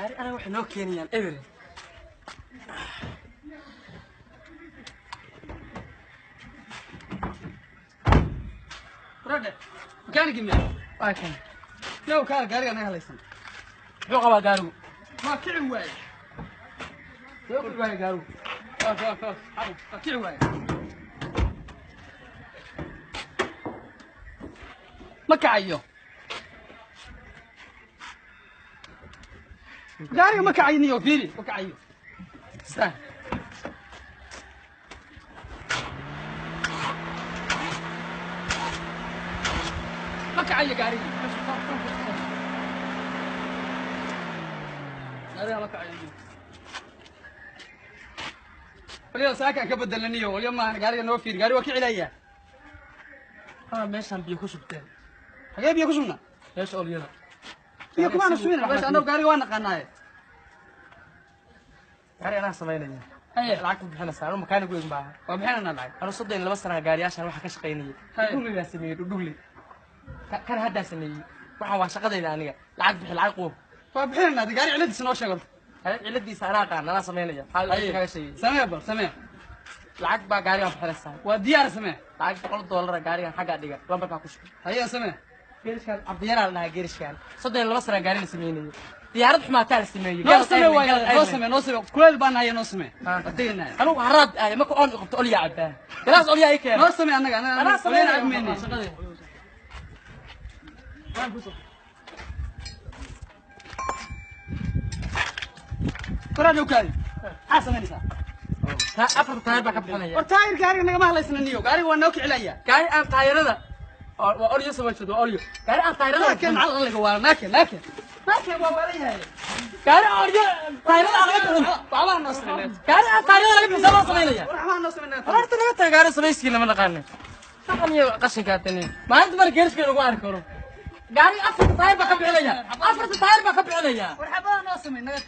أنا واحد نوكيني يعني إبرة رد مكانك منين؟ واكن لو كان قاري أنا هليسن شو قبل قالوا ما كعب واي شو قبل قالوا كعب واي ما كعيو قاري ما كعينيو فيري ما كعيو استنى ما كعيو قاري هذا ما كعيو اليوم ساكن كبدلني واليوم ما قاري نوفير قاري وكي عليا أنا ماشان بيخش بتاعي حقيقي بيكشفنا إيش أقول يلا يا كمان سوينا باش أنا وقاري وانا قناية قاري أنا سمعيني هي العقد بحنا سعر مكان يقول معها وبحنا نلعب أنا صدق إن لبست أنا قاري عشان واحد كشقيني دولي لا سمي دولي كان هذا سمي واحد واشقد إذا أنا العقد بحال العقوب وبحنا قاري على سنو شغل ciladii saaraqa nala sameynaya hal ay kaga sheeyay samee bal samee lacag ba gaariga xiraysan waa diyaar samee lacag $100 gaariga xaga dhiga lambarka ku shubay haye samee geerishkan abdiyara la geerishkan sadeen laba sano gaariga sameeyay diyaarad xumaata la sameeyay noo samee waa noo samee kuleel baan haye noo samee adeegna anu harad ay ma ku on qabto oliya cabaa galaas oliya ay keen noo samee anaga ana sameeyay agmeeni كرادو كاري حسن نسا afar taayir ba ka bixinaya wartaayir gaariga naga ma hadlaysanayo gaariga waa nooki cilaya gaari aan taayirada oo oliyo sameeyay oliyo gaari aan taayirada laakiin mal qalliga waa laakiin waa walayahay gaari oliyo taayirada aan laga bixin waxba noo sameeyay gaari aan taayirada laga bixin loo sameeyay waxba noo sameeyay horta laga tagay gaari sameeyay lama naqaan waxaan iyo qashinka tani maanta mar geerishka ugu arki karo gaari afar taayir ba ka bixinaya afar taayir ba ka bixinaya waxba noo sameeyay